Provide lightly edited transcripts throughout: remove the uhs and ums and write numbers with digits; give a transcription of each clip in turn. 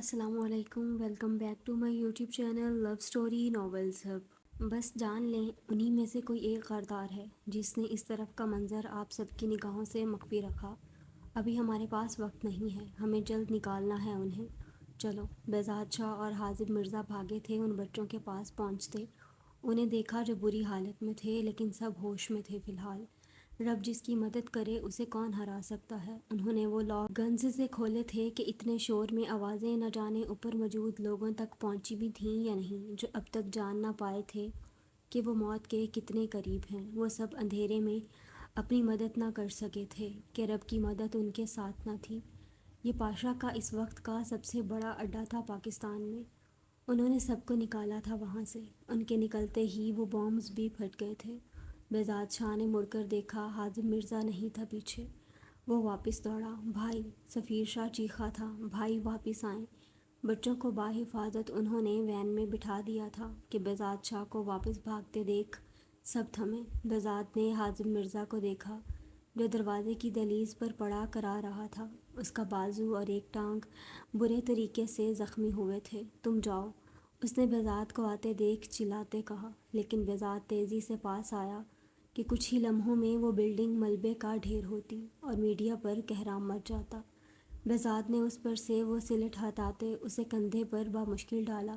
السلام علیکم، welcome back to my YouTube channel love story novels hub. بس جان لیں انہی میں سے کوئی ایک غردار ہے جس نے اس طرف کا منظر آپ سب کی نگاہوں سے مخفی رکھا۔ ابھی ہمارے پاس وقت نہیں ہے، ہمیں جلد نکالنا ہے انہیں۔ چلو۔ بہزاد شاہ اور حازب مرزا بھاگے تھے ان بچوں کے پاس پہنچتے انہیں دیکھا جو بری حالت میں تھے، لیکن سب ہوش میں تھے فی الحال۔ رب جس کی مدد کرے اسے کون ہرا سکتا ہے۔ انہوں نے وہ لاک گنز سے کھولے تھے کہ اتنے شور میں آوازیں نہ جانے اوپر موجود لوگوں تک پہنچی بھی تھیں یا نہیں، جو اب تک جان نہ پائے تھے کہ وہ موت کے کتنے قریب ہیں۔ وہ سب اندھیرے میں اپنی مدد نہ کر سکے تھے کہ رب کی مدد ان کے ساتھ نہ تھی۔ یہ پاشا کا اس وقت کا سب سے بڑا اڈا تھا پاکستان میں۔ انہوں نے سب کو نکالا تھا وہاں سے۔ ان کے نکلتے ہی وہ بامز بھی پھٹ گئے تھے۔ بہزاد شاہ نے مڑ کر دیکھا، حازم مرزا نہیں تھا پیچھے۔ وہ واپس دوڑا۔ بھائی! سفیر شاہ چیخا تھا، بھائی واپس آئیں۔ بچوں کو بحفاظت انہوں نے وین میں بٹھا دیا تھا کہ بہزاد شاہ کو واپس بھاگتے دیکھ سب تھمے۔ بہزاد نے حازم مرزا کو دیکھا جو دروازے کی دہلیز پر پڑا کرا رہا تھا۔ اس کا بازو اور ایک ٹانگ برے طریقے سے زخمی ہوئے تھے۔ تم جاؤ، اس نے بہزاد کو آتے دیکھ چلاتے کہا، لیکن بہزاد تیزی سے پاس آیا کہ کچھ ہی لمحوں میں وہ بلڈنگ ملبے کا ڈھیر ہوتی اور میڈیا پر کہرام مچ جاتا۔ بہزاد نے اس پر سے وہ سلٹ ہٹاتے اسے کندھے پر بامشکل ڈالا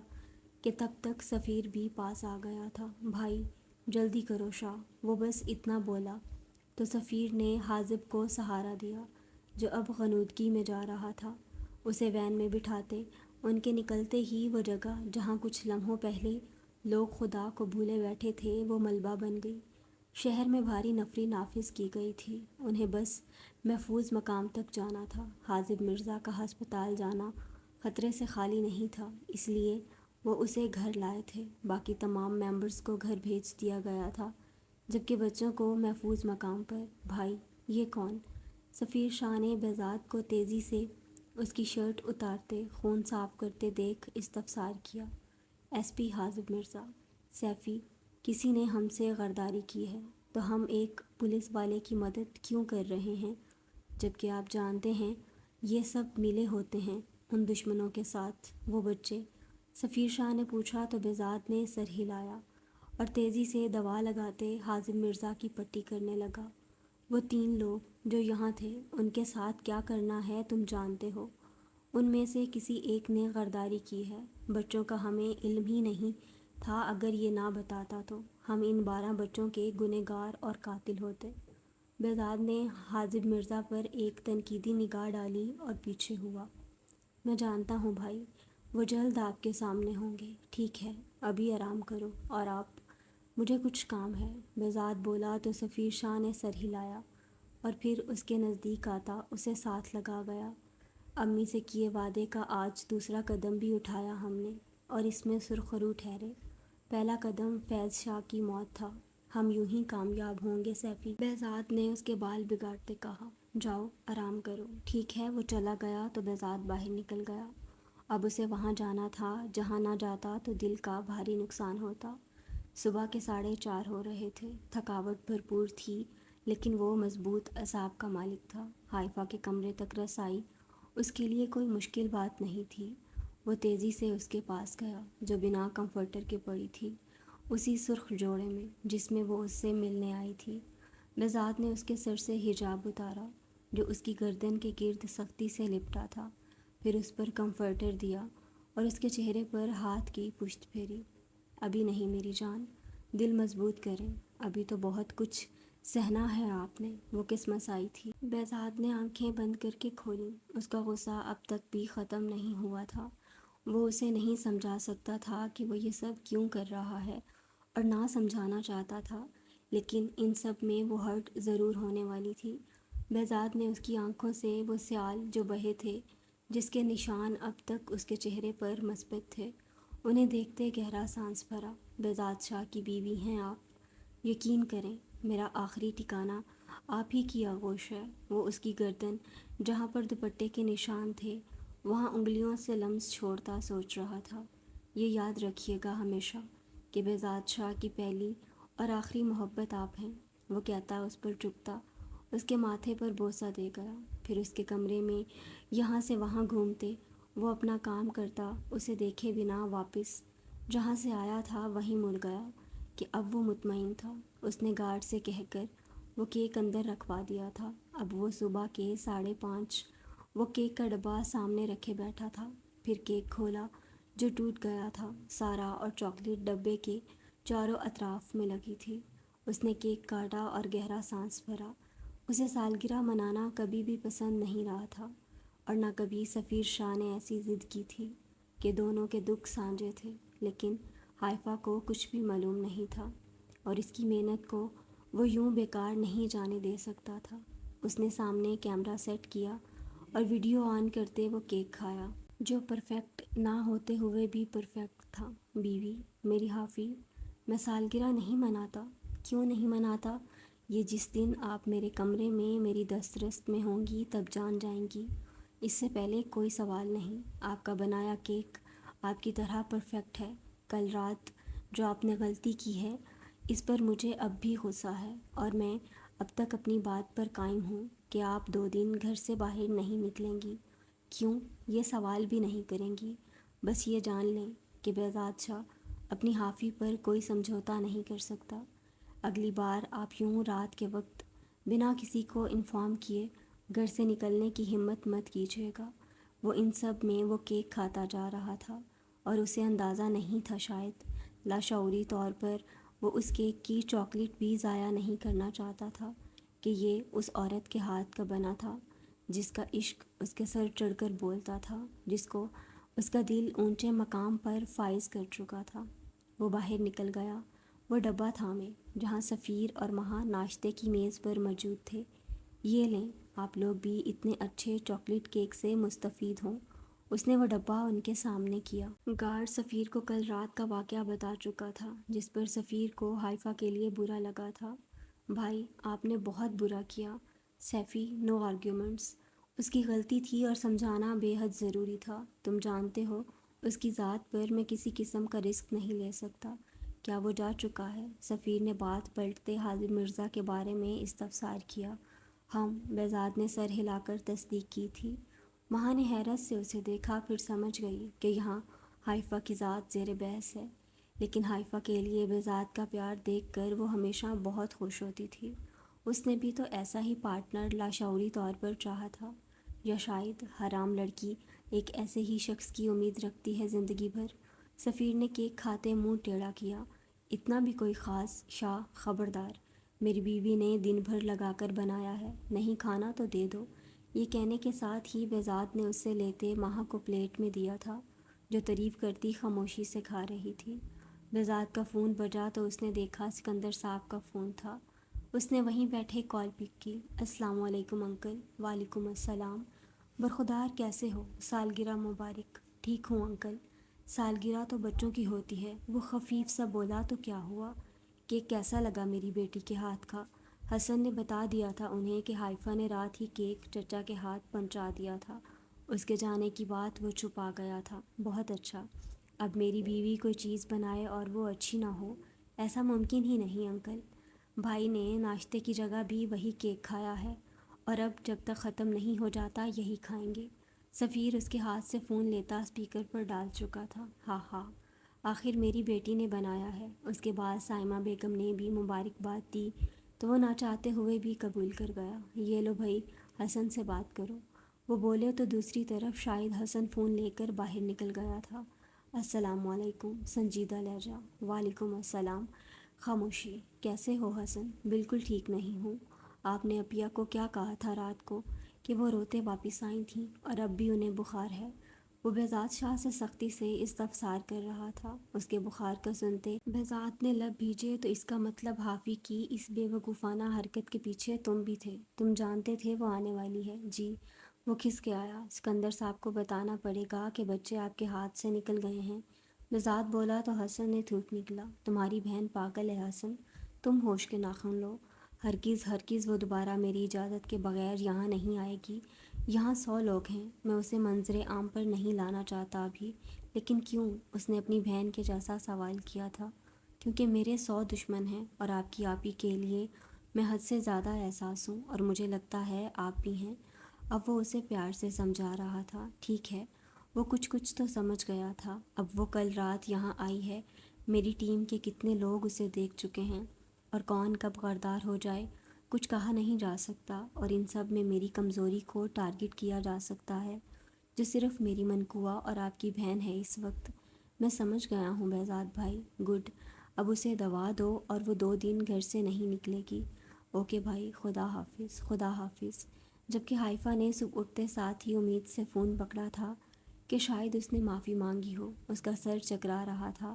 کہ تب تک سفیر بھی پاس آ گیا تھا۔ بھائی! جلدی کرو شاہ! وہ بس اتنا بولا تو سفیر نے حازب کو سہارا دیا جو اب غنودگی میں جا رہا تھا۔ اسے وین میں بٹھاتے ان کے نکلتے ہی وہ جگہ جہاں کچھ لمحوں پہلے لوگ خدا کو بھولے بیٹھے تھے وہ ملبہ بن گئی۔ شہر میں بھاری نفری نافذ کی گئی تھی۔ انہیں بس محفوظ مقام تک جانا تھا۔ حازب مرزا کا ہسپتال جانا خطرے سے خالی نہیں تھا، اس لیے وہ اسے گھر لائے تھے۔ باقی تمام ممبرز کو گھر بھیج دیا گیا تھا، جبکہ بچوں کو محفوظ مقام پر۔ بھائی! یہ کون؟ سفیر شاہ نے بہزاد کو تیزی سے اس کی شرٹ اتارتے خون صاف کرتے دیکھ استفسار کیا۔ S P حازب Mirza. سیفی، کسی نے ہم سے غداری کی ہے تو ہم ایک پولیس والے کی مدد کیوں کر رہے ہیں، جبکہ آپ جانتے ہیں یہ سب ملے ہوتے ہیں ان دشمنوں کے ساتھ۔ وہ بچے؟ سفیر شاہ نے پوچھا تو بہزاد نے سر ہلایا اور تیزی سے دوا لگاتے حازم مرزا کی پٹی کرنے لگا۔ وہ 3 لوگ جو یہاں تھے، ان کے ساتھ کیا کرنا ہے تم جانتے ہو۔ ان میں سے کسی ایک نے غداری کی ہے۔ بچوں کا ہمیں علم ہی نہیں تھا، اگر یہ نہ بتاتا تو ہم ان 12 بچوں کے گنہگار اور قاتل ہوتے۔ بہزاد نے حازب مرزا پر ایک تنقیدی نگاہ ڈالی اور پیچھے ہوا۔ میں جانتا ہوں بھائی، وہ جلد آپ کے سامنے ہوں گے۔ ٹھیک ہے، ابھی آرام کرو۔ اور آپ؟ مجھے کچھ کام ہے، بہزاد بولا تو سفیر شاہ نے سر ہلایا اور پھر اس کے نزدیک آتا اسے ساتھ لگا گیا۔ امی سے کیے وعدے کا آج دوسرا قدم بھی اٹھایا ہم نے، اور اس میں سرخرو ٹھہرے۔ پہلا قدم فیض شاہ کی موت تھا۔ ہم یوں ہی کامیاب ہوں گے سیفی، بہزاد نے اس کے بال بگاڑتے کہا۔ جاؤ آرام کرو۔ ٹھیک ہے۔ وہ چلا گیا تو بہزاد باہر نکل گیا۔ اب اسے وہاں جانا تھا جہاں نہ جاتا تو دل کا بھاری نقصان ہوتا۔ صبح کے 4:30 ہو رہے تھے۔ تھکاوٹ بھرپور تھی، لیکن وہ مضبوط اعصاب کا مالک تھا۔ حائفہ کے کمرے تک رسائی اس کے لیے کوئی مشکل بات نہیں تھی۔ وہ تیزی سے اس کے پاس گیا جو بنا کمفرٹر کے پڑی تھی، اسی سرخ جوڑے میں جس میں وہ اس سے ملنے آئی تھی۔ بہزاد نے اس کے سر سے حجاب اتارا جو اس کی گردن کے گرد سختی سے لپٹا تھا، پھر اس پر کمفرٹر دیا اور اس کے چہرے پر ہاتھ کی پشت پھیری۔ ابھی نہیں میری جان، دل مضبوط کریں، ابھی تو بہت کچھ سہنا ہے آپ نے۔ وہ قسمت آئی تھی۔ بہزاد نے آنکھیں بند کر کے کھولیں۔ اس کا غصہ اب تک بھی ختم نہیں ہوا تھا۔ وہ اسے نہیں سمجھا سکتا تھا کہ وہ یہ سب کیوں کر رہا ہے، اور نہ سمجھانا چاہتا تھا، لیکن ان سب میں وہ ہرٹ ضرور ہونے والی تھی۔ بہزاد نے اس کی آنکھوں سے وہ سیال جو بہے تھے، جس کے نشان اب تک اس کے چہرے پر مثبت تھے، انہیں دیکھتے گہرا سانس بھرا۔ بہزاد شاہ کی بیوی ہیں آپ، یقین کریں میرا آخری ٹھکانہ آپ ہی کی آغوش ہے۔ وہ اس کی گردن جہاں پر دوپٹے کے نشان تھے وہاں انگلیوں سے لمس چھوڑتا سوچ رہا تھا۔ یہ یاد رکھیے گا ہمیشہ کہ بہزاد شاہ کی پہلی اور آخری محبت آپ ہیں۔ وہ کہتا اس پر چپتا، اس کے ماتھے پر بوسہ دے گیا، پھر اس کے کمرے میں یہاں سے وہاں گھومتے وہ اپنا کام کرتا، اسے دیکھے بنا واپس جہاں سے آیا تھا وہیں مڑ گیا کہ اب وہ مطمئن تھا۔ اس نے گارڈ سے کہہ کر وہ کیک اندر رکھوا دیا تھا۔ اب وہ صبح کے 5:30 وہ کیک کا ڈبہ سامنے رکھے بیٹھا تھا۔ پھر کیک کھولا جو ٹوٹ گیا تھا۔ سارا اور چاکلیٹ ڈبے کے چاروں اطراف میں لگی تھی۔ اس نے کیک کاٹا اور گہرا سانس بھرا۔ اسے سالگرہ منانا کبھی بھی پسند نہیں رہا تھا، اور نہ کبھی سفیر شاہ نے ایسی ضد کی تھی کہ دونوں کے دکھ سانجھے تھے۔ لیکن حائفہ کو کچھ بھی معلوم نہیں تھا، اور اس کی محنت کو وہ یوں بیکار نہیں جانے دے سکتا تھا۔ اس نے سامنے کیمرہ سیٹ کیا اور ویڈیو آن کرتے وہ کیک کھایا، جو پرفیکٹ نہ ہوتے ہوئے بھی پرفیکٹ تھا۔ بیوی، میری حافی، میں سالگرہ نہیں مناتا۔ کیوں نہیں مناتا؟ یہ جس دن آپ میرے کمرے میں میری دسترس میں ہوں گی تب جان جائیں گی۔ اس سے پہلے کوئی سوال نہیں۔ آپ کا بنایا کیک آپ کی طرح پرفیکٹ ہے۔ کل رات جو آپ نے غلطی کی ہے اس پر مجھے اب بھی غصہ ہے، اور میں اب تک اپنی بات پر قائم ہوں کہ آپ 2 دن گھر سے باہر نہیں نکلیں گی۔ کیوں؟ یہ سوال بھی نہیں کریں گی۔ بس یہ جان لیں کہ بہزاد شاہ اپنی حافی پر کوئی سمجھوتا نہیں کر سکتا۔ اگلی بار آپ یوں رات کے وقت بنا کسی کو انفارم کیے گھر سے نکلنے کی ہمت مت کیجیے گا۔ وہ ان سب میں وہ کیک کھاتا جا رہا تھا، اور اسے اندازہ نہیں تھا، شاید لاشعوری طور پر وہ اس کیک کی چاکلیٹ بھی ضائع نہیں کرنا چاہتا تھا، کہ یہ اس عورت کے ہاتھ کا بنا تھا جس کا عشق اس کے سر چڑھ کر بولتا تھا، جس کو اس کا دل اونچے مقام پر فائز کر چکا تھا۔ وہ باہر نکل گیا، وہ ڈبہ تھامے جہاں سفیر اور مہا ناشتے کی میز پر موجود تھے۔ یہ لیں، آپ لوگ بھی اتنے اچھے چاکلیٹ کیک سے مستفید ہوں۔ اس نے وہ ڈبہ ان کے سامنے کیا۔ گارڈ سفیر کو کل رات کا واقعہ بتا چکا تھا، جس پر سفیر کو حائفہ کے لیے برا لگا تھا۔ بھائی، آپ نے بہت برا کیا۔ سیفی، نو آرگیومنٹس۔ اس کی غلطی تھی اور سمجھانا بے حد ضروری تھا۔ تم جانتے ہو اس کی ذات پر میں کسی قسم کا رسک نہیں لے سکتا۔ کیا وہ جا چکا ہے؟ سفیر نے بات پلٹتے حاضر مرزا کے بارے میں استفسار کیا۔ ہم، بہزاد نے سر ہلا کر تصدیق کی تھی۔ مہا نے حیرت سے اسے دیکھا، پھر سمجھ گئی کہ یہاں حائفہ کی ذات زیر بحث ہے۔ لیکن حائفہ کے لیے بہزاد کا پیار دیکھ کر وہ ہمیشہ بہت خوش ہوتی تھی۔ اس نے بھی تو ایسا ہی پارٹنر لاشعوری طور پر چاہا تھا، یا شاید حرام لڑکی ایک ایسے ہی شخص کی امید رکھتی ہے زندگی بھر۔ سفیر نے کیک کھاتے منہ ٹیڑھا کیا۔ اتنا بھی کوئی خاص؟ شاہ، خبردار، میری بیوی نے دن بھر لگا کر بنایا ہے، نہیں کھانا تو دے دو۔ یہ کہنے کے ساتھ ہی بہزاد نے اس سے لیتے مہا کو پلیٹ میں دیا تھا، جو تعریف کرتی خاموشی سے کھا رہی تھی۔ بہزاد کا فون بجا تو اس نے دیکھا سکندر صاحب کا فون تھا۔ اس نے وہیں بیٹھے کال پک کی۔ السلام علیکم انکل۔ وعلیکم السلام۔ برخودار، کیسے ہو؟ سالگرہ مبارک۔ ٹھیک ہوں انکل۔ سالگرہ تو بچوں کی ہوتی ہے، وہ خفیف سا بولا تو کیا ہوا؟ کیک کیسا لگا میری بیٹی کے ہاتھ کا؟ حسن نے بتا دیا تھا انہیں کہ حائفہ نے رات ہی کیک چچا کے ہاتھ پہنچا دیا تھا۔ اس کے جانے کی بات وہ چھپا گیا تھا۔ بہت اچھا۔ اب میری بیوی کوئی چیز بنائے اور وہ اچھی نہ ہو، ایسا ممکن ہی نہیں انکل۔ بھائی نے ناشتے کی جگہ بھی وہی کیک کھایا ہے، اور اب جب تک ختم نہیں ہو جاتا یہی کھائیں گے۔ سفیر اس کے ہاتھ سے فون لیتا اسپیکر پر ڈال چکا تھا۔ ہاں ہاں، آخر میری بیٹی نے بنایا ہے۔ اس کے بعد سائمہ بیگم نے بھی مبارکباد دی تو وہ نہ چاہتے ہوئے بھی قبول کر گیا۔ یہ لو بھائی، حسن سے بات کرو۔ وہ بولے تو دوسری طرف شاہد حسن فون لے کر باہر نکل گیا تھا۔ السلام علیکم، سنجیدہ لہجہ۔ وعلیکم السلام۔ خاموشی۔ کیسے ہو حسن؟ بالکل ٹھیک نہیں ہوں۔ آپ نے اپیا کو کیا کہا تھا رات کو کہ وہ روتے واپس آئی تھیں، اور اب بھی انہیں بخار ہے؟ وہ بہزاد شاہ سے سختی سے استفسار کر رہا تھا۔ اس کے بخار کا سنتے بہزاد نے لب بھیجے تو اس کا مطلب حافی کی اس بے وقوفانہ حرکت کے پیچھے تم بھی تھے، تم جانتے تھے وہ آنے والی ہے؟ جی۔ وہ کھس کے آیا۔ سکندر صاحب کو بتانا پڑے گا کہ بچے آپ کے ہاتھ سے نکل گئے ہیں۔ بہزاد بولا تو حسن نے تھوک نکلا۔ تمہاری بہن پاگل ہے حسن، تم ہوش کے ناخن لو۔ ہرگز ہرگز وہ دوبارہ میری اجازت کے بغیر یہاں نہیں آئے گی۔ یہاں 100 لوگ ہیں، میں اسے منظر عام پر نہیں لانا چاہتا ابھی۔ لیکن کیوں؟ اس نے اپنی بہن کے جیسا سوال کیا تھا۔ کیونکہ میرے 100 دشمن ہیں، اور آپ کی آپی کے لیے میں حد سے زیادہ احساس ہوں، اور مجھے لگتا ہے آپ بھی ہیں۔ اب وہ اسے پیار سے سمجھا رہا تھا۔ ٹھیک ہے، وہ کچھ تو سمجھ گیا تھا۔ اب وہ کل رات یہاں آئی ہے، میری ٹیم کے کتنے لوگ اسے دیکھ چکے ہیں، اور کون کب غدار ہو جائے کچھ کہا نہیں جا سکتا، اور ان سب میں میری کمزوری کو ٹارگٹ کیا جا سکتا ہے، جو صرف میری منقوا اور آپ کی بہن ہے اس وقت۔ میں سمجھ گیا ہوں بہزاد بھائی۔ گڈ، اب اسے دوا دو اور وہ 2 دن گھر سے نہیں نکلے گی۔ اوکے بھائی، خدا حافظ، خدا حافظ۔ جبکہ حائفہ نے صبح اٹھتے ساتھ ہی امید سے فون پکڑا تھا کہ شاید اس نے معافی مانگی ہو۔ اس کا سر چکرا رہا تھا۔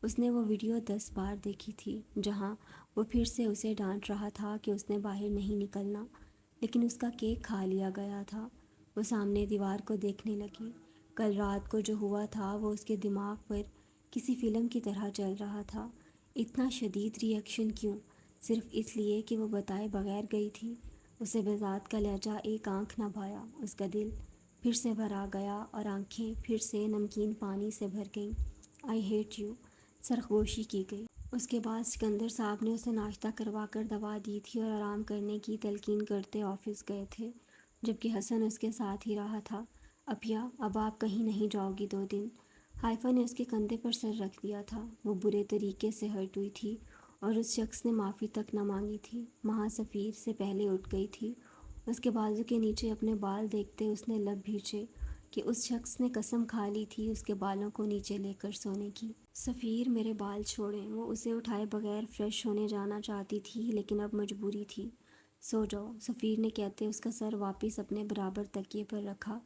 اس نے وہ ویڈیو 10 بار دیکھی تھی جہاں وہ پھر سے اسے ڈانٹ رہا تھا کہ اس نے باہر نہیں نکلنا، لیکن اس کا کیک کھا لیا گیا تھا۔ وہ سامنے دیوار کو دیکھنے لگی۔ کل رات کو جو ہوا تھا وہ اس کے دماغ پر کسی فلم کی طرح چل رہا تھا۔ اتنا شدید ری ایکشن کیوں؟ صرف اس لیے کہ وہ بتائے بغیر گئی تھی۔ اسے بذات کا لہجہ ایک آنکھ نہ بھایا۔ اس کا دل پھر سے بھر آ گیا اور آنکھیں پھر سے نمکین پانی سے بھر گئیں۔ آئی ہیٹ یو، سرخوشی کی گئی۔ اس کے بعد سکندر صاحب نے اسے ناشتہ کروا کر دوا دی تھی اور آرام کرنے کی تلقین کرتے آفس گئے تھے، جبکہ حسن اس کے ساتھ ہی رہا تھا۔ اپیا، اب آپ کہیں نہیں جاؤ گی 2 دن؟ حائفہ نے اس کے کندھے پر سر رکھ دیا تھا۔ وہ برے طریقے سے ہرٹ ہوئی تھی اور اس شخص نے معافی تک نہ مانگی تھی۔ مہا سفیر سے پہلے اٹھ گئی تھی۔ اس کے بازو کے نیچے اپنے بال دیکھتے اس نے لب بھینچے کہ اس شخص نے قسم کھا لی تھی اس کے بالوں کو نیچے لے کر سونے کی۔ سفیر، میرے بال چھوڑیں۔ وہ اسے اٹھائے بغیر فریش ہونے جانا چاہتی تھی، لیکن اب مجبوری تھی۔ سو جاؤ، سفیر نے کہتے اس کا سر واپس اپنے برابر تکیے پر رکھا۔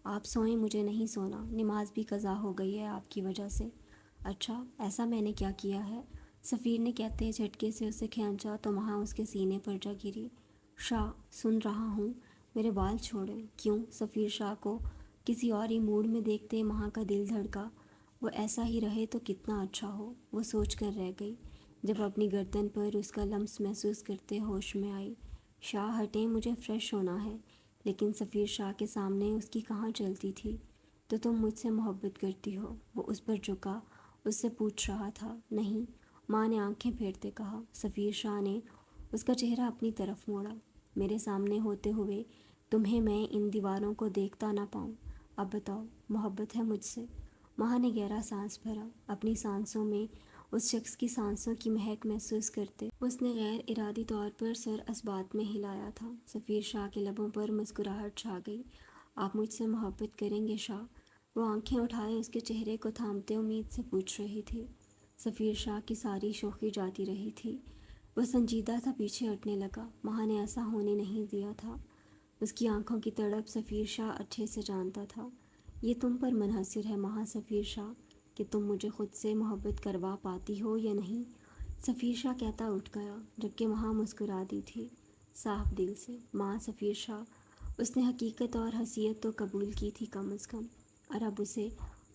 آپ سوئیں، مجھے نہیں سونا، نماز بھی قضا ہو گئی ہے آپ کی وجہ سے۔ اچھا، ایسا میں نے کیا کیا ہے؟ سفیر نے کہتے جھٹکے سے اسے کھینچا تو وہاں اس کے سینے پر جا گری۔ شاہ، سن رہا ہوں، میرے بال چھوڑیں۔ کیوں؟ سفیر شاہ کو کسی اور ہی موڈ میں دیکھتے مہا کا دل دھڑکا۔ وہ ایسا ہی رہے تو کتنا اچھا ہو، وہ سوچ کر رہ گئی، جب اپنی گردن پر اس کا لمس محسوس کرتے ہوش میں آئی۔ شاہ ہٹیں، مجھے فریش ہونا ہے۔ لیکن سفیر شاہ کے سامنے اس کی کہاں چلتی تھی۔ تو تم مجھ سے محبت کرتی ہو؟ وہ اس پر جھکا، اس سے پوچھ رہا تھا۔ نہیں، ماں نے آنکھیں پھیرتے کہا۔ سفیر شاہ نے اس کا چہرہ اپنی طرف موڑا۔ میرے سامنے ہوتے ہوئے تمہیں میں ان دیواروں کو دیکھتا نہ پاؤں۔ اب بتاؤ، محبت ہے مجھ سے؟ ماں نے گہرا سانس بھرا، اپنی سانسوں میں اس شخص کی سانسوں کی مہک محسوس کرتے اس نے غیر ارادی طور پر سر اس بات میں ہلایا تھا۔ سفیر شاہ کے لبوں پر مسکراہٹ چھا گئی۔ آپ مجھ سے محبت کریں گے شاہ؟ وہ آنکھیں اٹھائے اس کے چہرے کو تھامتے امید سے پوچھ رہی تھی۔ سفیر شاہ کی ساری شوخی جاتی رہی تھی۔ وہ سنجیدہ تھا، پیچھے ہٹنے لگا۔ ماں نے ایسا ہونے نہیں دیا تھا۔ اس کی آنکھوں کی تڑپ سفیر شاہ اچھے سے جانتا تھا۔ یہ تم پر منحصر ہے مہا سفیر شاہ کہ تم مجھے خود سے محبت کروا پاتی ہو یا نہیں۔ سفیر شاہ کہتا اٹھ گیا، جبکہ مہا مسکرا دی تھی، صاف دل سے۔ ماں سفیر شاہ، اس نے حقیقت اور حیثیت تو قبول کی تھی کم از کم، اور اب اسے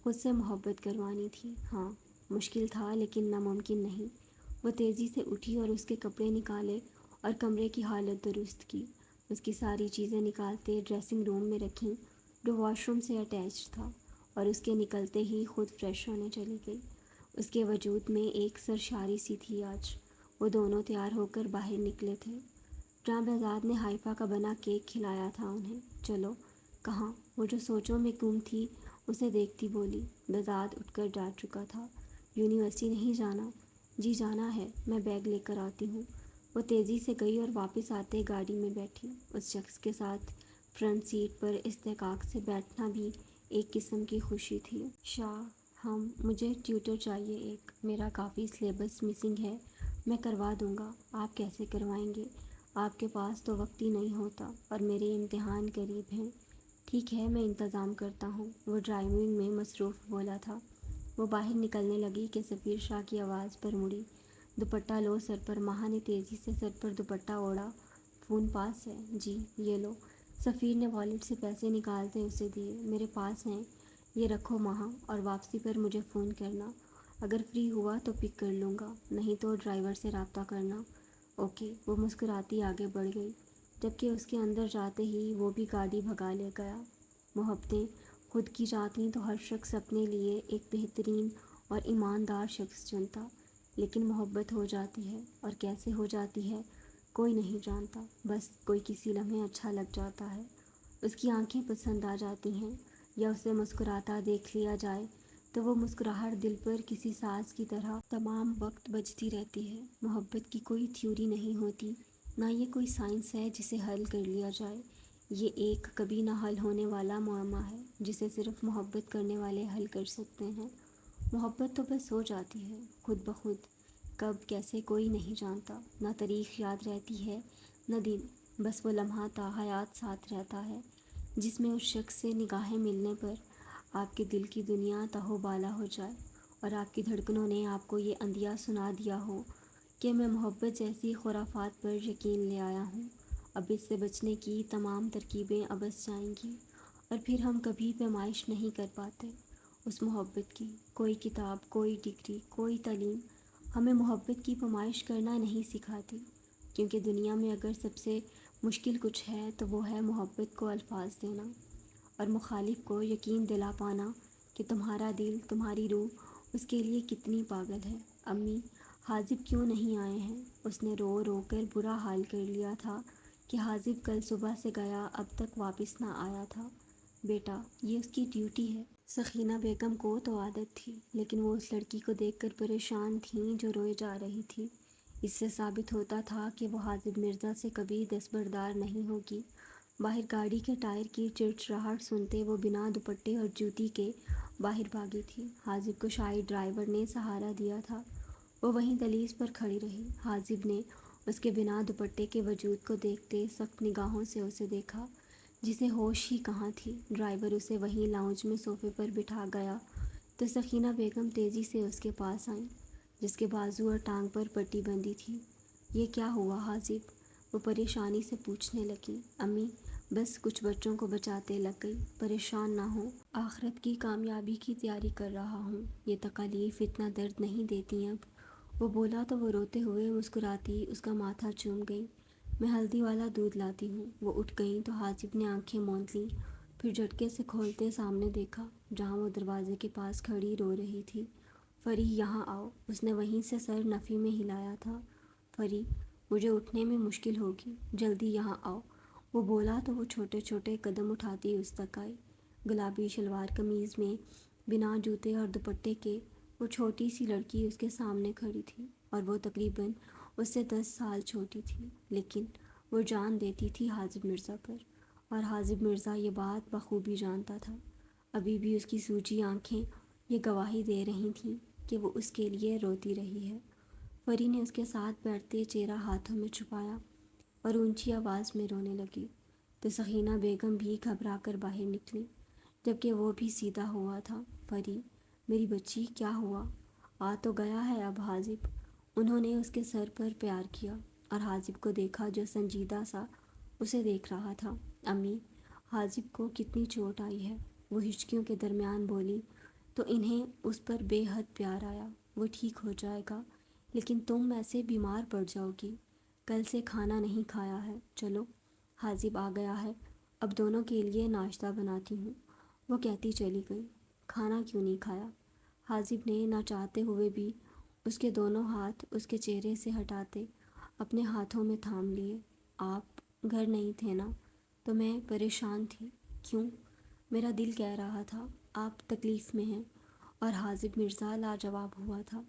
خود سے محبت کروانی تھی۔ ہاں، مشکل تھا لیکن ناممکن نہیں۔ وہ تیزی سے اٹھی اور اس کے کپڑے نکالے اور کمرے کی حالت درست کی۔ اس کی ساری چیزیں نکالتے ڈریسنگ روم میں رکھیں جو واش روم سے اٹیچ تھا، اور اس کے نکلتے ہی خود فریش ہونے چلی گئی۔ اس کے وجود میں ایک سرشاری سی تھی آج۔ وہ دونوں تیار ہو کر باہر نکلے تھے جہاں بہزاد نے حائفہ کا بنا کیک کھلایا تھا انہیں۔ چلو۔ کہاں؟ وہ جو سوچوں میں گم تھی اسے دیکھتی بولی۔ بہزاد اٹھ کر جا چکا تھا۔ یونیورسٹی نہیں جانا؟ جی جانا ہے، میں بیگ لے کر آتی ہوں۔ وہ تیزی سے گئی اور واپس آتے گاڑی میں بیٹھی۔ اس شخص کے ساتھ فرنٹ سیٹ پر استحقاق سے بیٹھنا بھی ایک قسم کی خوشی تھی۔ شاہ، مجھے ٹیوٹر چاہیے ایک، میرا کافی سلیبس مسنگ ہے۔ میں کروا دوں گا۔ آپ کیسے کروائیں گے؟ آپ کے پاس تو وقت ہی نہیں ہوتا، اور میرے امتحان قریب ہیں۔ ٹھیک ہے، میں انتظام کرتا ہوں۔ وہ ڈرائیونگ میں مصروف بولا تھا۔ وہ باہر نکلنے لگی کہ سفیر شاہ کی آواز پر مڑی۔ دوپٹہ لو سر پر۔ مہا نے تیزی سے سر پر دوپٹہ اوڑھا۔ فون پاس ہے؟ جی، یہ لو۔ سفیر نے والیٹ سے پیسے نکالتے اسے دیے۔ میرے پاس ہیں، یہ رکھو مہا، اور واپسی پر مجھے فون کرنا۔ اگر فری ہوا تو پک کر لوں گا، نہیں تو ڈرائیور سے رابطہ کرنا۔ اوکے۔ وہ مسکراتی آگے بڑھ گئی، جبکہ اس کے اندر جاتے ہی وہ بھی گاڑی بھگا لے گیا۔ محبتیں خود کی جاتیں تو ہر شخص اپنے لیے ایک بہترین اور ایماندار شخص چنتا، لیکن محبت ہو جاتی ہے، اور کیسے ہو جاتی ہے کوئی نہیں جانتا، بس کوئی کسی لمحے اچھا لگ جاتا ہے، اس کی آنکھیں پسند آ جاتی ہیں، یا اسے مسکراتا دیکھ لیا جائے تو وہ مسکراہٹ دل پر کسی ساز کی طرح تمام وقت بجتی رہتی ہے۔ محبت کی کوئی تھیوری نہیں ہوتی، نہ یہ کوئی سائنس ہے جسے حل کر لیا جائے۔ یہ ایک کبھی نہ حل ہونے والا معمہ ہے جسے صرف محبت کرنے والے حل کر سکتے ہیں۔ محبت تو بس ہو جاتی ہے خود بخود، کب کیسے کوئی نہیں جانتا، نہ تاریخ یاد رہتی ہے نہ دن، بس وہ لمحہ تا حیات ساتھ رہتا ہے جس میں اس شخص سے نگاہیں ملنے پر آپ کے دل کی دنیا تہو بالا ہو جائے اور آپ کی دھڑکنوں نے آپ کو یہ اندیا سنا دیا ہو کہ میں محبت جیسی خرافات پر یقین لے آیا ہوں، اب اس سے بچنے کی تمام ترکیبیں ابس جائیں گی اور پھر ہم کبھی پیمائش نہیں کر پاتے اس محبت کی۔ کوئی کتاب، کوئی ڈگری، کوئی تعلیم ہمیں محبت کی پیمائش کرنا نہیں سکھاتی، کیونکہ دنیا میں اگر سب سے مشکل کچھ ہے تو وہ ہے محبت کو الفاظ دینا اور مخالف کو یقین دلا پانا کہ تمہارا دل، تمہاری روح اس کے لیے کتنی پاگل ہے۔ امی، حاذب کیوں نہیں آئے ہیں؟ اس نے رو رو کر برا حال کر لیا تھا کہ حاذب کل صبح سے گیا اب تک واپس نہ آیا تھا۔ بیٹا، یہ اس کی ڈیوٹی ہے۔ سکینہ بیگم کو تو عادت تھی، لیکن وہ اس لڑکی کو دیکھ کر پریشان تھیں جو روئے جا رہی تھی۔ اس سے ثابت ہوتا تھا کہ وہ حاذب مرزا سے کبھی دستبردار نہیں ہوگی۔ باہر گاڑی کے ٹائر کی چڑچڑاہٹ سنتے وہ بنا دوپٹے اور جوتی کے باہر بھاگی تھی۔ حاذب کو شاید ڈرائیور نے سہارا دیا تھا۔ وہ وہیں دہلیز پر کھڑی رہی۔ حاذب نے اس کے بنا دوپٹے کے وجود کو دیکھتے سخت نگاہوں سے اسے دیکھا، جسے ہوش ہی کہاں تھی۔ ڈرائیور اسے وہیں لاؤنج میں صوفے پر بٹھا گیا تو سکینہ بیگم تیزی سے اس کے پاس آئیں، جس کے بازو اور ٹانگ پر پٹی بندھی تھی۔ یہ کیا ہوا حاذب؟ وہ پریشانی سے پوچھنے لگی۔ امی، بس کچھ بچوں کو بچاتے لگ گئی، پریشان نہ ہوں، آخرت کی کامیابی کی تیاری کر رہا ہوں، یہ تکالیف اتنا درد نہیں دیتی اب۔ وہ بولا تو وہ روتے ہوئے مسکراتی اس کا ماتھا چوم گئی۔ میں ہلدی والا دودھ لاتی ہوں۔ وہ اٹھ گئیں تو حاذب نے آنکھیں موند لیں، پھر جھٹکے سے کھولتے سامنے دیکھا جہاں وہ دروازے کے پاس کھڑی رو رہی تھی۔ فری، یہاں آؤ۔ اس نے وہیں سے سر نفی میں ہلایا تھا۔ فری، مجھے اٹھنے میں مشکل ہوگی، جلدی یہاں آؤ۔ وہ بولا تو وہ چھوٹے چھوٹے قدم اٹھاتی اس تک آئی۔ گلابی شلوار قمیض میں بنا جوتے اور دوپٹے کے وہ چھوٹی سی لڑکی اس کے سامنے کھڑی تھی اور وہ تقریباً اس سے 10 سال چھوٹی تھی، لیکن وہ جان دیتی تھی حاذب مرزا پر، اور حاذب مرزا یہ بات بخوبی جانتا تھا۔ ابھی بھی اس کی سوجی آنکھیں یہ گواہی دے رہی تھیں کہ وہ اس کے لیے روتی رہی ہے۔ فری نے اس کے ساتھ بیٹھتے چہرہ ہاتھوں میں چھپایا اور اونچی آواز میں رونے لگی، تو سکینہ بیگم بھی گھبرا کر باہر نکلی، جبکہ وہ بھی سیدھا ہوا تھا۔ فری، میری بچی، کیا ہوا؟ آ تو گیا ہے اب حاذب۔ انہوں نے اس کے سر پر پیار کیا اور حاذب کو دیکھا جو سنجیدہ سا اسے دیکھ رہا تھا۔ امی، حاذب کو کتنی چوٹ آئی ہے؟ وہ ہچکیوں کے درمیان بولی تو انہیں اس پر بے حد پیار آیا۔ وہ ٹھیک ہو جائے گا، لیکن تم ایسے بیمار پڑ جاؤ گی، کل سے کھانا نہیں کھایا ہے۔ چلو، حاذب آ گیا ہے، اب دونوں کے لیے ناشتہ بناتی ہوں، وہ کہتی چلی گئی۔ کھانا کیوں نہیں کھایا؟ حاذب نے نہ چاہتے ہوئے بھی اس کے دونوں ہاتھ اس کے چہرے سے ہٹاتے اپنے ہاتھوں میں تھام لیے۔ آپ گھر نہیں تھے نا، تو میں پریشان تھی۔ کیوں؟ میرا دل کہہ رہا تھا آپ تکلیف میں ہیں، اور حاذب مرزا لاجواب ہوا تھا۔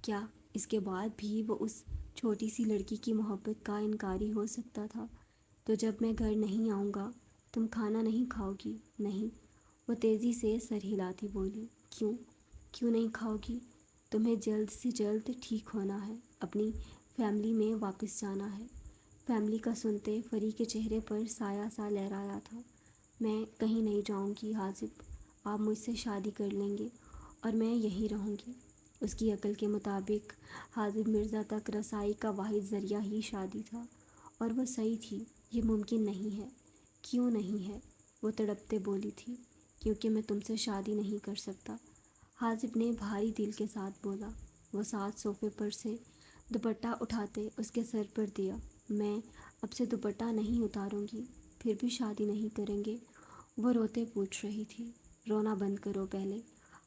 کیا اس کے بعد بھی وہ اس چھوٹی سی لڑکی کی محبت کا انکاری ہو سکتا تھا؟ تو جب میں گھر نہیں آؤں گا تم کھانا نہیں کھاؤ گی؟ نہیں، وہ تیزی سے سر ہلاتی بولی۔ کیوں نہیں کھاؤ گی؟ تمہیں جلد سے جلد ٹھیک ہونا ہے، اپنی فیملی میں واپس جانا ہے۔ فیملی کا سنتے فری کے چہرے پر سایہ سا لہرایا تھا۔ میں کہیں نہیں جاؤں گی حاذب، آپ مجھ سے شادی کر لیں گے اور میں یہیں رہوں گی۔ اس کی عقل کے مطابق حاذب مرزا تک رسائی کا واحد ذریعہ ہی شادی تھا، اور وہ صحیح تھی، یہ ممکن نہیں ہے۔ کیوں نہیں ہے؟ وہ تڑپتے بولی تھی۔ کیونکہ میں تم سے شادی نہیں کر سکتا، حاذب نے بھاری دل کے ساتھ بولا۔ وہ ساتھ صوفے پر سے دوپٹہ اٹھاتے اس کے سر پر دیا۔ میں اب سے دوپٹہ نہیں اتاروں گی، پھر بھی شادی نہیں کریں گے؟ وہ روتے پوچھ رہی تھی۔ رونا بند کرو پہلے،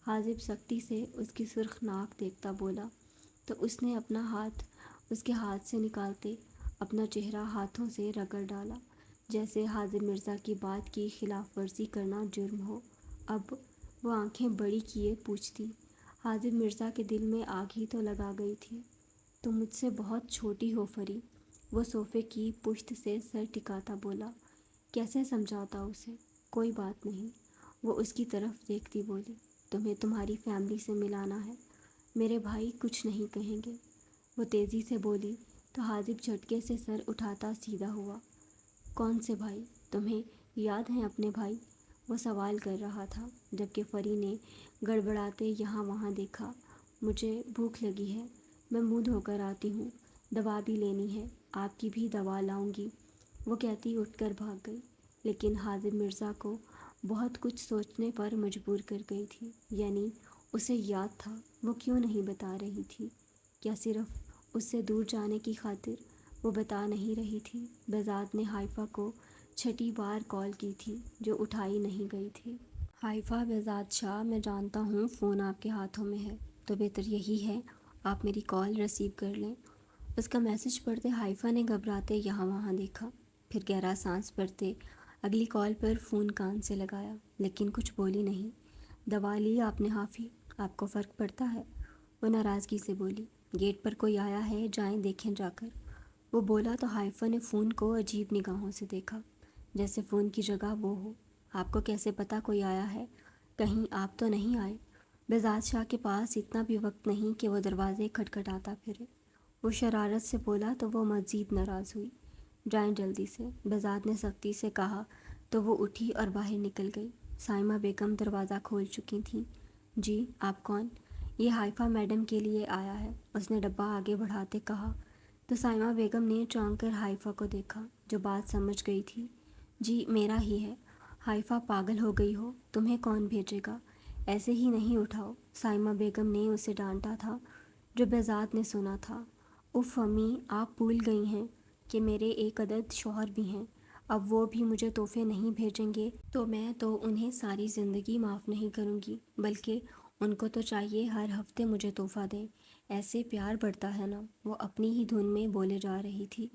حاذب سختی سے اس کی سرخ ناک دیکھتا بولا، تو اس نے اپنا ہاتھ اس کے ہاتھ سے نکالتے اپنا چہرہ ہاتھوں سے رگڑ ڈالا، جیسے حاذب مرزا کی بات کی خلاف ورزی کرنا جرم ہو۔ اب وہ آنکھیں بڑی کیے پوچھتی۔ حازم مرزا کے دل میں آگ ہی تو لگا گئی تھی۔ تم مجھ سے بہت چھوٹی ہو فری۔ وہ صوفے کی پشت سے سر ٹکاتا بولا۔ کیسے سمجھاتا اسے؟ کوئی بات نہیں۔ وہ اس کی طرف دیکھتی بولی۔ تمہیں تمہاری فیملی سے ملانا ہے، میرے بھائی کچھ نہیں کہیں گے۔ وہ تیزی سے بولی تو حازم جھٹکے سے سر اٹھاتا سیدھا ہوا۔ کون سے بھائی؟ تمہیں یاد ہیں اپنے بھائی؟ وہ سوال کر رہا تھا جبکہ فری نے گڑبڑاتے یہاں وہاں دیکھا۔ مجھے بھوک لگی ہے، میں منہ دھو کر آتی ہوں، دوا بھی لینی ہے، آپ کی بھی دوا لاؤں گی، وہ کہتی اٹھ کر بھاگ گئی۔ لیکن حازم مرزا کو بہت کچھ سوچنے پر مجبور کر گئی تھی۔ یعنی اسے یاد تھا، وہ کیوں نہیں بتا رہی تھی؟ کیا صرف اس سے دور جانے کی خاطر؟ وہ بتا نہیں رہی تھی۔ بہزاد نے حائفہ کو چھٹی بار کال کی تھی جو اٹھائی نہیں گئی تھی۔ حائفہ، بہزاد شاہ، میں جانتا ہوں فون آپ کے ہاتھوں میں ہے، تو بہتر یہی ہے آپ میری کال ریسیو کر لیں۔ اس کا میسج پڑھتے حائفہ نے گھبراتے یہاں وہاں دیکھا، پھر گہرا سانس بھرتے اگلی کال پر فون کان سے لگایا، لیکن کچھ بولی نہیں۔ دوا لی آپ نے حافی؟ آپ کو فرق پڑتا ہے؟ وہ ناراضگی سے بولی۔ گیٹ پر کوئی آیا ہے، جائیں دیکھیں جا کر۔ وہ بولا تو حائفہ نے فون کو عجیب نگاہوں سے دیکھا، جیسے فون کی جگہ وہ ہو۔ آپ کو کیسے پتہ کوئی آیا ہے؟ کہیں آپ تو نہیں آئے؟ بہزاد شاہ کے پاس اتنا بھی وقت نہیں کہ وہ دروازے کھٹکھٹاتا پھرے۔ وہ شرارت سے بولا تو وہ مزید ناراض ہوئی۔ جائیں جلدی سے، بہزاد نے سختی سے کہا تو وہ اٹھی اور باہر نکل گئی۔ سائمہ بیگم دروازہ کھول چکی تھیں۔ جی، آپ کون؟ یہ حائفہ میڈم کے لیے آیا ہے، اس نے ڈبہ آگے بڑھاتے کہا۔ تو سائمہ بیگم نے چونک کر حائفہ کو دیکھا جو بات سمجھ گئی تھی۔ جی، میرا ہی ہے۔ حائفہ، پاگل ہو گئی ہو، تمہیں کون بھیجے گا؟ ایسے ہی نہیں اٹھاؤ، سائمہ بیگم نے اسے ڈانٹا تھا جو بہزاد نے سنا تھا۔ اف امی، آپ بھول گئی ہیں کہ میرے ایک عدد شوہر بھی ہیں، اب وہ بھی مجھے تحفے نہیں بھیجیں گے تو میں تو انہیں ساری زندگی معاف نہیں کروں گی، بلکہ ان کو تو چاہیے ہر ہفتے مجھے تحفہ دیں، ایسے پیار بڑھتا ہے نا۔ وہ اپنی ہی دھن میں بولے جا رہی تھی۔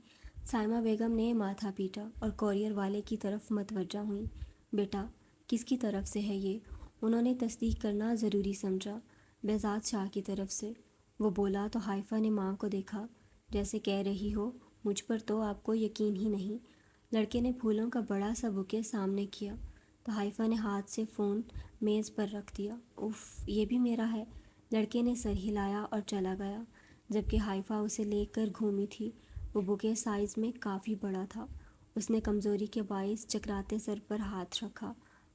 سائمہ بیگم نے ماتھا پیٹا اور کوریئر والے کی طرف متوجہ ہوئیں۔ بیٹا، کس کی طرف سے ہے یہ؟ انہوں نے تصدیق کرنا ضروری سمجھا۔ بہزاد شاہ کی طرف سے، وہ بولا تو حائفہ نے ماں کو دیکھا جیسے کہہ رہی ہو مجھ پر تو آپ کو یقین ہی نہیں۔ لڑکے نے پھولوں کا بڑا سا بوکے سامنے کیا تو حائفہ نے ہاتھ سے فون میز پر رکھ دیا۔ اف، یہ بھی میرا ہے۔ لڑکے نے سر ہلایا اور چلا گیا، جبکہ حائفہ اسے لے کر گھومی تھی۔ وہ بوکے سائز میں کافی بڑا تھا۔ اس نے کمزوری کے باعث چکراتے سر پر ہاتھ رکھا۔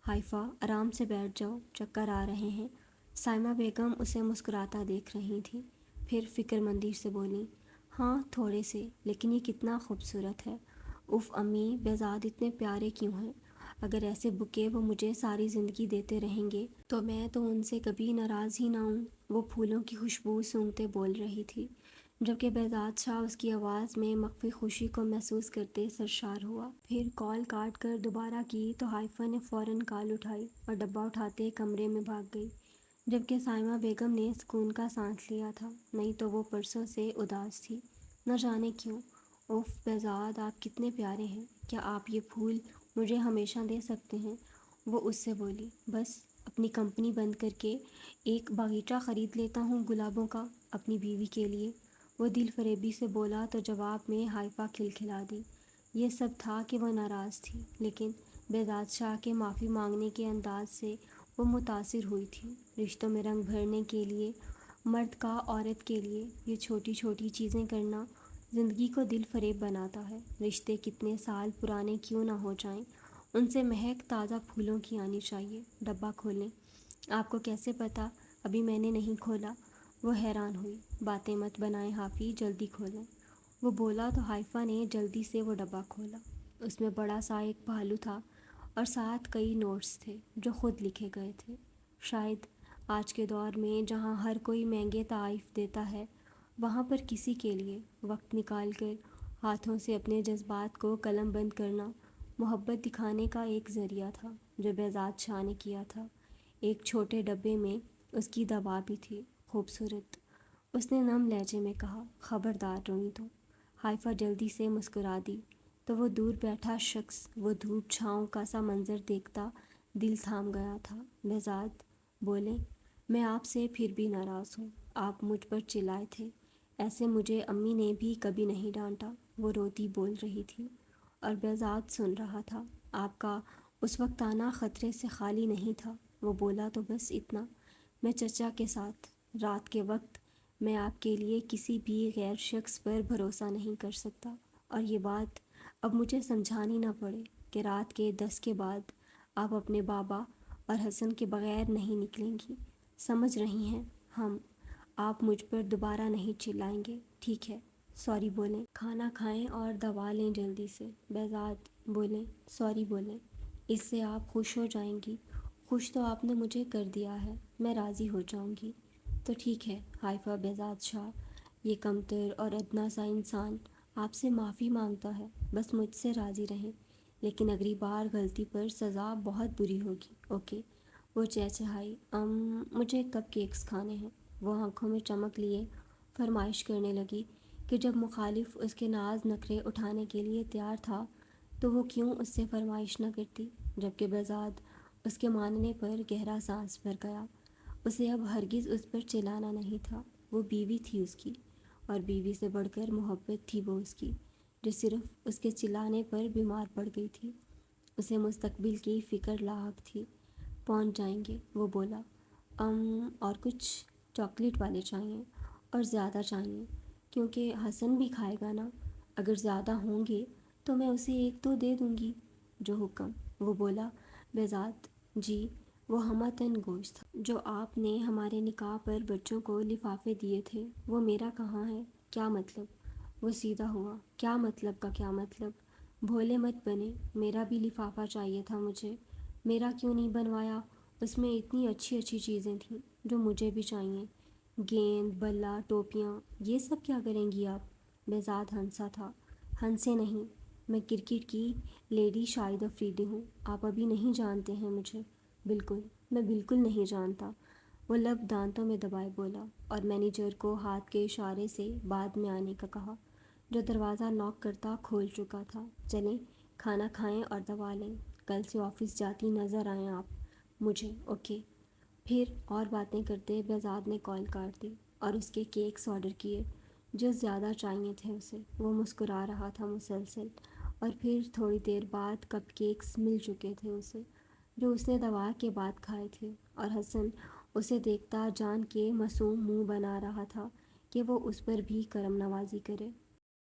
حائفہ، آرام سے بیٹھ جاؤ، چکر آ رہے ہیں۔ سائمہ بیگم اسے مسکراتا دیکھ رہی تھیں، پھر فکر مندی سے بولیں، ہاں تھوڑے سے، لیکن یہ کتنا خوبصورت ہے۔ اف امی، بہزاد اتنے پیارے کیوں ہیں؟ اگر ایسے بکے وہ مجھے ساری زندگی دیتے رہیں گے تو میں تو ان سے کبھی ناراض ہی نہ ہوں۔ وہ پھولوں کی خوشبو سونگھتے بول رہی تھی، جبکہ بہزاد شاہ اس کی آواز میں مخفی خوشی کو محسوس کرتے سرشار ہوا۔ پھر کال کاٹ کر دوبارہ کی تو حائفہ نے فوراً کال اٹھائی اور ڈبہ اٹھاتے کمرے میں بھاگ گئی، جبکہ سائمہ بیگم نے سکون کا سانس لیا تھا، نہیں تو وہ پرسوں سے اداس تھی، نہ جانے کیوں۔ اوف بہزاد، آپ کتنے پیارے ہیں، کیا آپ یہ پھول مجھے ہمیشہ دے سکتے ہیں؟ وہ اس سے بولی۔ بس اپنی کمپنی بند کر کے ایک باغیچہ خرید لیتا ہوں گلابوں کا اپنی بیوی کے لیے، وہ دل فریبی سے بولا تو جواب میں حائفہ کھلکھلا دی۔ یہ سب تھا کہ وہ ناراض تھی، لیکن بہزاد شاہ کے معافی مانگنے کے انداز سے وہ متاثر ہوئی تھی۔ رشتوں میں رنگ بھرنے کے لیے، مرد کا عورت کے لیے یہ چھوٹی چھوٹی چیزیں کرنا زندگی کو دل فریب بناتا ہے۔ رشتے کتنے سال پرانے کیوں نہ ہو جائیں، ان سے مہک تازہ پھولوں کی آنی چاہیے۔ ڈبہ کھولیں۔ آپ کو کیسے پتہ؟ ابھی میں نے نہیں کھولا۔ وہ حیران ہوئی۔ باتیں مت بنائیں حافی، جلدی کھولیں، وہ بولا تو حائفہ نے جلدی سے وہ ڈبہ کھولا۔ اس میں بڑا سا ایک بھالو تھا اور ساتھ کئی نوٹس تھے جو خود لکھے گئے تھے۔ شاید آج کے دور میں جہاں ہر کوئی مہنگے تحائف دیتا ہے، وہاں پر کسی کے لیے وقت نکال کر ہاتھوں سے اپنے جذبات کو قلم بند کرنا محبت دکھانے کا ایک ذریعہ تھا، جو بہزاد شاہ نے کیا تھا۔ ایک چھوٹے ڈبے میں اس کی دوا بھی تھی، خوبصورت۔ اس نے نم لہجے میں کہا، خبردار روئی تو۔ حائفہ جلدی سے مسکرا دی تو وہ دور بیٹھا شخص وہ دھوپ چھاؤں کا سا منظر دیکھتا دل تھام گیا تھا۔ بہزاد بولے، میں آپ سے پھر بھی ناراض ہوں، آپ مجھ پر چلائے تھے، ایسے مجھے امی نے بھی کبھی نہیں ڈانٹا۔ وہ روتی بول رہی تھی اور بہزاد سن رہا تھا۔ آپ کا اس وقت آنا خطرے سے خالی نہیں تھا۔ وہ بولا تو بس اتنا، میں چچا کے ساتھ رات کے وقت میں آپ کے لیے کسی بھی غیر شخص پر بھروسہ نہیں کر سکتا، اور یہ بات اب مجھے سمجھانی نہ پڑے کہ رات کے 10 کے بعد آپ اپنے بابا اور حسن کے بغیر نہیں نکلیں گی۔ سمجھ رہی ہیں ہم، آپ مجھ پر دوبارہ نہیں چلائیں گے، ٹھیک ہے؟ سوری بولیں، کھانا کھائیں اور دوا لیں جلدی سے۔ بہزاد بولیں، سوری بولیں، اس سے آپ خوش ہو جائیں گی۔ خوش تو آپ نے مجھے کر دیا ہے، میں راضی ہو جاؤں گی۔ تو ٹھیک ہے ہائفہ بہزاد شاہ، یہ کمتر اور ادنا سا انسان آپ سے معافی مانگتا ہے، بس مجھ سے راضی رہیں، لیکن اگلی بار غلطی پر سزا بہت بری ہوگی، اوکے؟ وہ چہچہائی، مجھے کپ کیکس کھانے ہیں۔ وہ آنکھوں میں چمک لیے فرمائش کرنے لگی کہ جب مخالف اس کے ناز نخرے اٹھانے کے لیے تیار تھا تو وہ کیوں اس سے فرمائش نہ کرتی، جبکہ بہزاد اس کے ماننے پر گہرا سانس بھر گیا۔ اسے اب ہرگز اس پر چلانا نہیں تھا، وہ بیوی تھی اس کی، اور بیوی سے بڑھ کر محبت تھی وہ اس کی، جو صرف اس کے چلانے پر بیمار پڑ گئی تھی۔ اسے مستقبل کی فکر لاحق تھی۔ پہنچ جائیں گے، وہ بولا۔ اور کچھ چاکلیٹ والے چاہیے، اور زیادہ چاہیے، کیونکہ حسن بھی کھائے گا نا۔ اگر زیادہ ہوں گے تو میں اسے ایک دو دے دوں گی۔ جو حکم، وہ بولا۔ بہزاد، جی، وہ ہمہ گوشت جو آپ نے ہمارے نکاح پر بچوں کو لفافے دیے تھے، وہ میرا کہاں ہے؟ کیا مطلب؟ وہ سیدھا ہوا۔ کیا مطلب کا کیا مطلب؟ بھولے مت بنے، میرا بھی لفافہ چاہیے تھا مجھے۔ میرا کیوں نہیں بنوایا؟ اس میں اتنی اچھی اچھی چیزیں تھیں جو مجھے بھی چاہیے، گیند، بلا، ٹوپیاں، یہ سب کیا کریں گی آپ؟ بہزاد ہنسا تھا۔ ہنسے نہیں، میں کرکٹ کی لیڈی شاہد افریدی ہوں، آپ ابھی نہیں جانتے ہیں مجھے۔ بالکل، میں بالکل نہیں جانتا۔ وہ لب دانتوں میں دبائے بولا، اور مینیجر کو ہاتھ کے اشارے سے بعد میں آنے کا کہا، جو دروازہ ناک کرتا کھول چکا تھا۔ چلیں، کھانا کھائیں اور دوا لیں، کل سے آفس جاتی نظر آئیں آپ مجھے، اوکے؟ پھر اور باتیں کرتے بہزاد نے کال کاٹ دی اور اس کے کیکس آرڈر کیے جو زیادہ چاہیے تھے اسے۔ وہ مسکرا رہا تھا مسلسل، اور پھر تھوڑی دیر بعد کپ کیکس مل چکے تھے اسے، جو اس نے دوا کے بعد کھائے تھے، اور حسن اسے دیکھتا جان کے معصوم منہ بنا رہا تھا کہ وہ اس پر بھی کرم نوازی کرے۔